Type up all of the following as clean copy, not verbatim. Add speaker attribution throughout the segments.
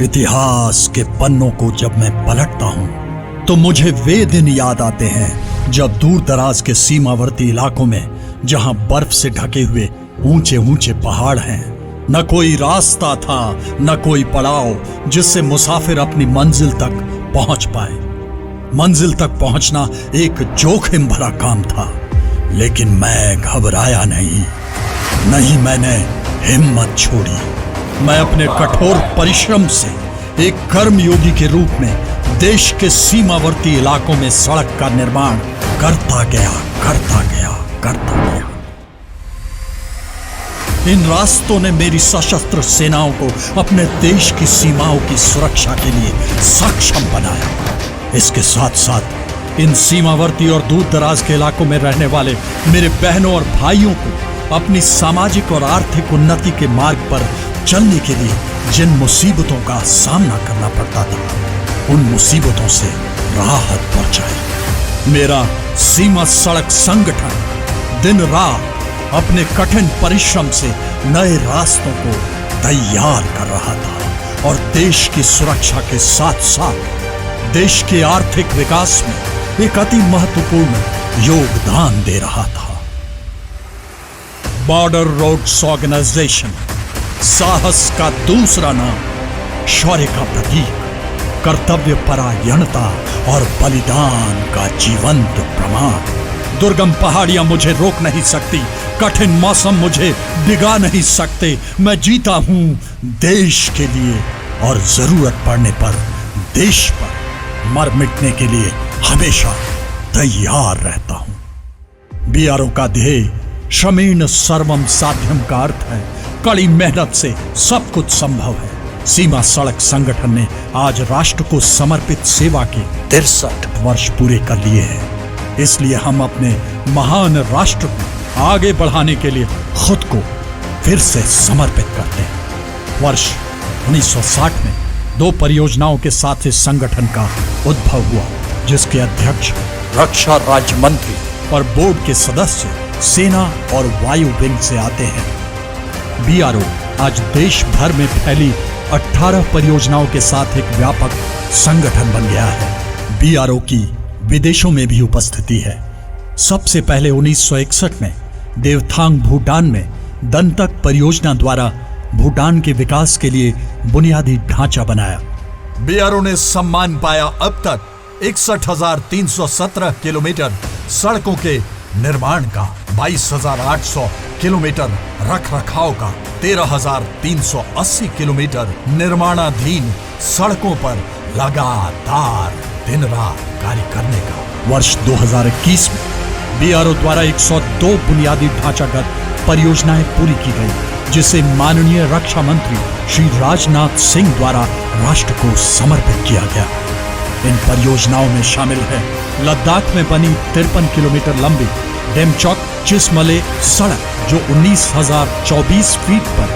Speaker 1: इतिहास के पन्नों को जब मैं पलटता हूं तो मुझे वे दिन याद आते हैं जब दूर दराज के सीमावर्ती इलाकों में, जहां बर्फ से ढके हुए ऊंचे ऊंचे पहाड़ हैं, न कोई रास्ता था न कोई पड़ाव जिससे मुसाफिर अपनी मंजिल तक पहुंच पाए। मंजिल तक पहुंचना एक जोखिम भरा काम था, लेकिन मैं घबराया नहीं, मैंने हिम्मत छोड़ी। मैं अपने कठोर परिश्रम से एक कर्मयोगी के रूप में देश के सीमावर्ती इलाकों में सड़क का निर्माण करता गया। इन रास्तों ने मेरी सशस्त्र सेनाओं को अपने देश की सीमाओं की सुरक्षा के लिए सक्षम बनाया। इसके साथ साथ इन सीमावर्ती और दूर दराज के इलाकों में रहने वाले मेरे बहनों और भाइयों को अपनी सामाजिक और आर्थिक उन्नति के मार्ग पर चलने के लिए जिन मुसीबतों का सामना करना पड़ता था, उन मुसीबतों से राहत पहुंचाई। मेरा सीमा सड़क संगठन दिन रात अपने कठिन परिश्रम से नए रास्तों को तैयार कर रहा था और देश की सुरक्षा के साथ साथ देश के आर्थिक विकास में एक अति महत्वपूर्ण योगदान दे रहा था। बॉर्डर रोड्स ऑर्गेनाइजेशन साहस का दूसरा नाम, शौर्य का प्रतीक, कर्तव्य परायणता और बलिदान का जीवंत प्रमाण। दुर्गम पहाड़ियां मुझे रोक नहीं सकती, कठिन मौसम मुझे डिगा नहीं सकते। मैं जीता हूं देश के लिए और जरूरत पड़ने पर देश पर मर मिटने के लिए हमेशा तैयार रहता हूं। बीआरओ का ध्येय श्रमेण सर्वम साध्यम का अर्थ है कड़ी मेहनत से सब कुछ संभव है। सीमा सड़क संगठन ने आज राष्ट्र को समर्पित सेवा के 63 वर्ष पूरे कर लिए हैं। इसलिए हम अपने महान राष्ट्र को आगे बढ़ाने के लिए खुद को फिर से समर्पित करते हैं। वर्ष 1960 में 2 परियोजनाओं के साथ इस संगठन का उद्भव हुआ, जिसके अध्यक्ष रक्षा राज्य मंत्री और बोर्ड के सदस्य सेना और वायु विंग से आते हैं। बीआरओ आज देश भर में फैली 18 परियोजनाओं के साथ एक व्यापक संगठन बन गया है। बीआरओ की विदेशों में भी उपस्थिति है। सबसे पहले 1961 में देवथांग भूटान में दंतक परियोजना द्वारा भूटान के विकास के लिए बुनियादी ढांचा बनाया। बीआरओ ने सम्मान पाया अब तक 61,317 किलोमीटर सड़कों के निर्माण का, 22,800 किलोमीटर रख रखाव का, 13,380 किलोमीटर निर्माणाधीन सड़कों पर लगातार दिन रात कार्य करने का। वर्ष 2021 में बीआरओ द्वारा 102 बुनियादी ढांचागत परियोजनाएं पूरी की गई, जिसे माननीय रक्षा मंत्री श्री राजनाथ सिंह द्वारा राष्ट्र को समर्पित किया गया। इन परियोजनाओं में शामिल है लद्दाख में बनी 53 किलोमीटर लंबी डेमचौक चिसमले सड़क, जो 19,024 फीट पर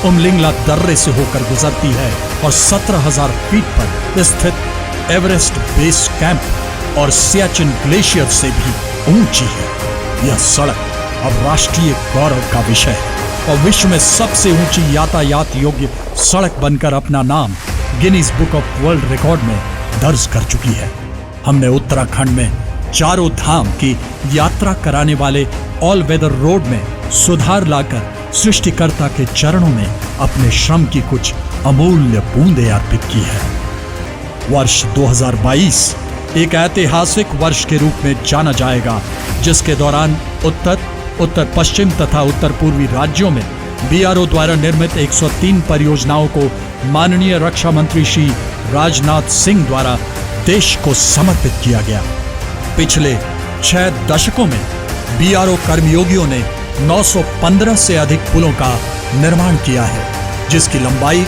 Speaker 1: उमलिंगला दर्रे से होकर गुजरती है और 17,000 फीट पर स्थित एवरेस्ट बेस कैंप और सियाचिन ग्लेशियर से भी ऊंची है। यह सड़क अब राष्ट्रीय गौरव का विषय है और विश्व में सबसे ऊंची यातायात योग्य सड़क बनकर अपना नाम Guinness book of world record में दर्ज कर चुकी है। हमने उत्तराखंड में चारों धाम की यात्रा कराने वाले ऑल वेदर रोड में सुधार लाकर सृष्टिकर्ता के चरणों में अपने श्रम की कुछ अमूल्य बूंदें अर्पित की है। वर्ष 2022 एक ऐतिहासिक वर्ष के रूप में जाना जाएगा, जिसके दौरान उत्तर पश्चिम तथा उत्तर पूर्वी राज्यों में बीआरओ द्वारा निर्मित 103 परियोजनाओं को माननीय रक्षा मंत्री श्री राजनाथ सिंह द्वारा देश को समर्पित किया गया। पिछले 6 दशकों में बीआरओ कर्मयोगियों ने 915 से अधिक पुलों का निर्माण किया है, जिसकी लंबाई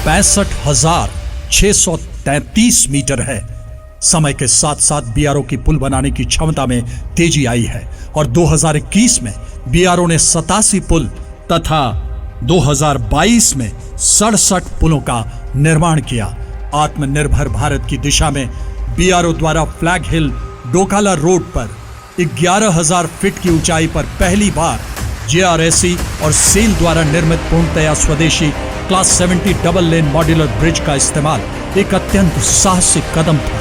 Speaker 1: 65,633 मीटर है। समय के साथ साथ बीआरओ की पुल बनाने की क्षमता में तेजी आई है और 2021 में बीआरओ ने 87 पुल तथा 2022 में 67 पुलों का निर्माण किया। आत्मनिर्भर भारत की दिशा में बीआरओ द्वारा फ्लैग हिल डोकाला रोड पर 11,000 फीट की ऊंचाई पर पहली बार जेआरएसी और सेल द्वारा निर्मित पूर्णतया स्वदेशी class 70 double lane modular bridge का इस्तेमाल एक अत्यंत साहसिक कदम था।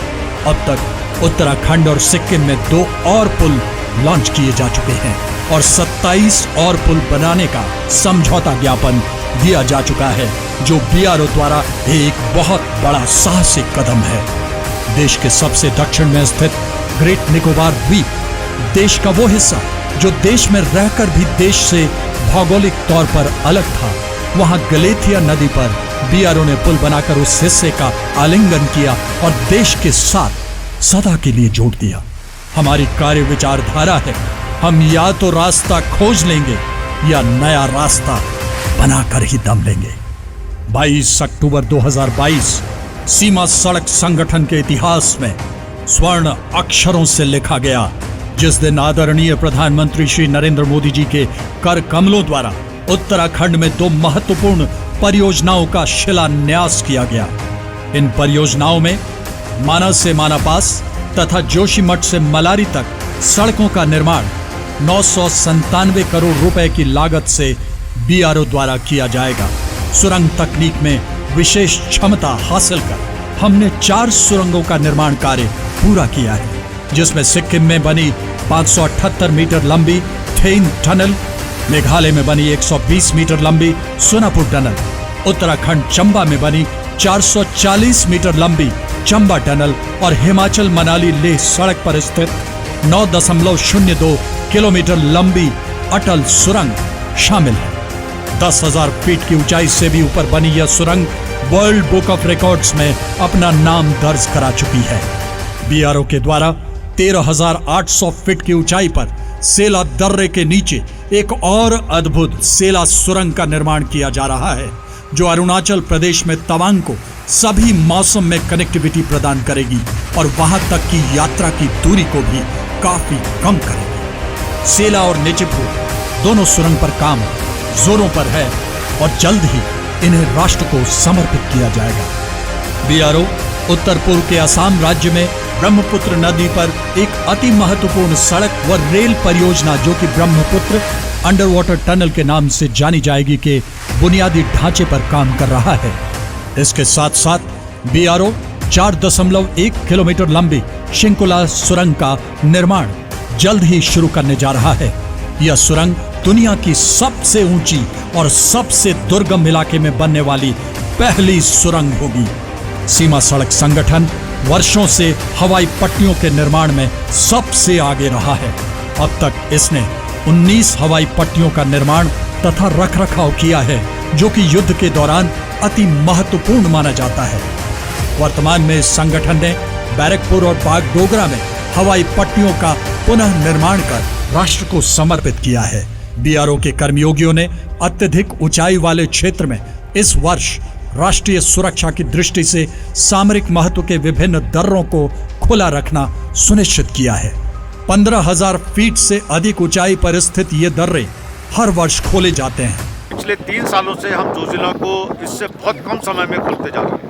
Speaker 1: अब तक उत्तराखंड और सिक्किम में 2 और पुल लॉन्च किए जा चुके हैं और 27 और पुल बनाने का समझौता ज्ञापन दिया जा चुका है, जो बीआरओ द्वारा एक बहुत बड़ा साहसिक कदम है। देश के सबसे दक्षिण में स्थित ग्रेट निकोबार द्वीप, देश का वो हिस्सा जो देश में रहकर भी देश से भौगोलिक तौर पर अलग था, वहां गलेथिया नदी पर बीआरओ ने पुल बनाकर उस हिस्से का आलिंगन किया और देश के साथ सदा के लिए जोड़ दिया। हमारी कार्य विचारधारा है, हम या तो रास्ता खोज लेंगे या नया रास्ता बनाकर ही दम लेंगे। 22 अक्टूबर 2022 सीमा सड़क संगठन के इतिहास में स्वर्ण अक्षरों से लिखा गया, जिस दिन आदरणीय प्रधानमंत्री श्री नरेंद्र मोदी जी के कर कमलों द्वारा उत्तराखंड में 2 महत्वपूर्ण परियोजनाओं का शिलान्यास किया गया। इन परियोजनाओं में माना से मानापास तथा जोशीमठ से मलारी तक सड़कों का निर्माण 997 करोड़ रुपए की लागत से बीआरओ द्वारा किया जाएगा। सुरंग तकनीक में विशेष क्षमता हासिल कर हमने 4 सुरंगों का निर्माण कार्य पूरा किया है, जिसमें सिक्किम में बनी 578 मीटर लंबी थेइन टनल, मेघालय में बनी 120 मीटर लंबी सोनापुर टनल, उत्तराखंड चंबा में बनी 440 मीटर लंबी चंबा टनल और हिमाचल मनाली लेह सड़क पर स्थित 9.02 किलोमीटर लंबी अटल सुरंग शामिल है। 10,000 फीट की ऊंचाई से भी ऊपर बनी यह सुरंग वर्ल्ड बुक ऑफ रिकॉर्ड्स में अपना नाम दर्ज करा चुकी है। बीआरओ के द्वारा 13,800 फीट की ऊंचाई पर सेला दर्रे के नीचे एक और अद्भुत सेला सुरंग का निर्माण किया जा रहा है, जो अरुणाचल प्रदेश में तवांग को सभी मौसम में कनेक्टिविटी प्रदान करेगी और वहां तक की यात्रा की दूरी को भी काफी कम करेगी। सेला और निचिपुर दोनों सुरंग पर काम जोरों पर है और जल्द ही इन्हें राष्ट्र को समर्पित किया जाएगा। बीआरओ उत्तर पूर्व के असम राज्य में ब्रह्मपुत्र नदी पर एक अति महत्वपूर्ण सड़क व रेल परियोजना, जो कि ब्रह्मपुत्र अंडर वाटर टनल के नाम से जानी जाएगी, के बुनियादी ढांचे पर काम कर रहा है। इसके साथ साथ बीआरओ 4.1 किलोमीटर लंबी शिंकुला सुरंग का निर्माण जल्द ही शुरू करने जा रहा है। यह सुरंग दुनिया की सबसे ऊंची और सबसे दुर्गम इलाके में बनने वाली पहली सुरंग होगी। सीमा सड़क संगठन वर्षों से हवाई पट्टियों के निर्माण में सबसे आगे रहा है। अब तक इसने 19 हवाई पट्टियों का निर्माण तथा रखरखाव किया है, जो कि युद्ध के दौरान अति महत्वपूर्ण माना जाता है। वर्तमान में इस संगठन ने बैरकपुर और बागडोगरा में हवाई पट्टियों का पुनः निर्माण कर राष्ट्र को समर्पित किया है। बीआरओ के कर्मयोगियों ने अत्यधिक ऊंचाई वाले क्षेत्र में इस वर्ष राष्ट्रीय सुरक्षा की दृष्टि से सामरिक महत्व के विभिन्न दर्रों को खुला रखना सुनिश्चित किया है। 15,000 फीट से अधिक ऊंचाई पर स्थित ये दर्रे हर वर्ष खोले जाते हैं।
Speaker 2: पिछले 3 सालों से हम जोजिला को इससे बहुत कम समय में खोलते जा रहे हैं।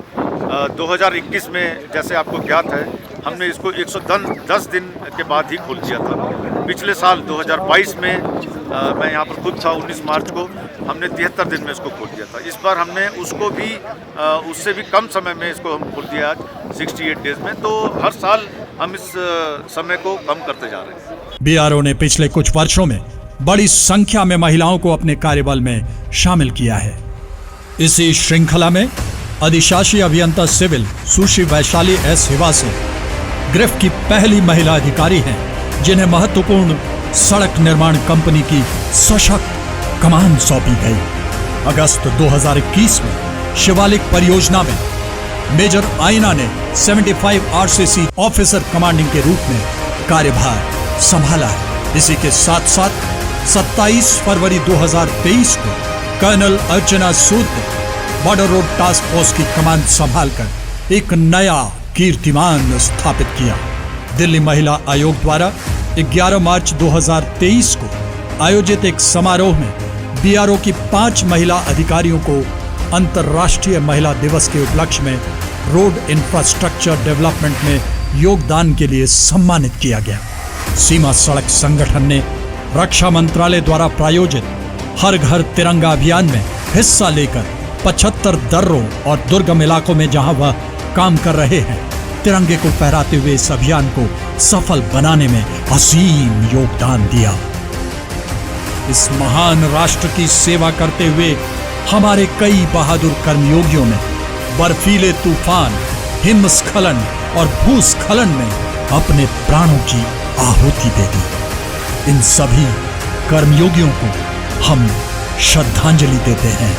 Speaker 2: 2021 में जैसे आपको ज्ञात है, हमने इसको 110 दिन के बाद ही खोल दिया था। पिछले साल 2022 में मैं यहाँ पर खुद था, 19 मार्च को हमने 73 दिन में इसको खोल दिया था। इस बार हमने उसको भी उससे भी कम समय में इसको हम खोल दिया आज 68 डेज में। तो हर साल हम इस समय को कम करते जा रहे हैं।
Speaker 1: बीआरओ ने पिछले कुछ वर्षों में बड़ी संख्या में महिलाओं को अपने कार्यबल में शामिल किया है। इसी श्रृंखला में अधिशासी अभियंता सिविल सुश्री वैशाली एस हिवासे ग्रिफ की पहली महिला अधिकारी हैं, जिन्हें महत्वपूर्ण सड़क निर्माण कंपनी की सशक्त कमान सौंपी गई। अगस्त 2021 में शिवालिक परियोजना में मेजर आइना ने 75 आरसीसी ऑफिसर कमांडिंग के रूप में कार्यभार संभाला है। इसी के साथ साथ 27 फरवरी 2023 को कर्नल अर्चना सूद ने बॉर्डर रोड टास्क फोर्स की कमान संभालकर एक नया कीर्तिमान स्थापित किया। दिल्ली महिला आयोग द्वारा 11 मार्च 2023 को आयोजित एक समारोह में बीआरओ की 5 महिला अधिकारियों को अंतर्राष्ट्रीय महिला दिवस के उपलक्ष्य में रोड इंफ्रास्ट्रक्चर डेवलपमेंट में योगदान के लिए सम्मानित किया गया। सीमा सड़क संगठन ने रक्षा मंत्रालय द्वारा प्रायोजित हर घर तिरंगा अभियान में हिस्सा लेकर 75 दर्रों और दुर्गम इलाकों में जहां वह काम कर रहे हैं, तिरंगे को फहराते हुए इस अभियान को सफल बनाने में असीम योगदान दिया। इस महान राष्ट्र की सेवा करते हुए हमारे कई बहादुर कर्मयोगियों ने बर्फीले तूफान, हिमस्खलन और भूस्खलन में अपने प्राणों की आहुति दे दी। इन सभी कर्मयोगियों को हम श्रद्धांजलि देते हैं,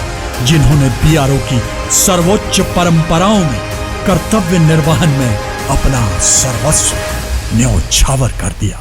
Speaker 1: जिन्होंने बीआरओ की सर्वोच्च परंपराओं में कर्तव्य निर्वहन में अपना सर्वस्व न्यौछावर कर दिया।